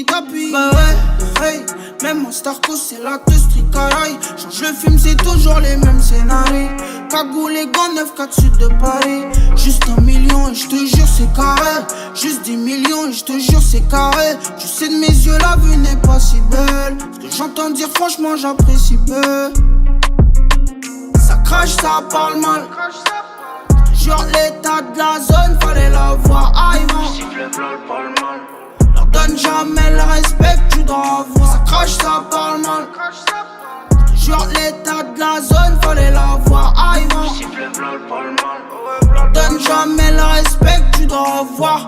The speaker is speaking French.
tapis. Bah ouais, hey, même en Starco c'est la teuse tricaille. Change le film, c'est toujours les mêmes scénarios. Cagoule et gants 9-4 sud de Paris. Juste 1 million et je te jure c'est carré. Juste 10 millions et je te jure c'est carré. Tu sais de mes yeux la vue n'est pas si belle. Ce que j'entends dire franchement j'apprécie peu. Ça crache, ça parle mal. Jure l'état de la zone, fallait la voir aïe-moi. Leur donne jamais le respect que tu dois avoir. Ça crache, ça parle mal. Jure l'état de la zone, fallait la voir aïe-moi. Leur donne jamais le respect que tu dois avoir.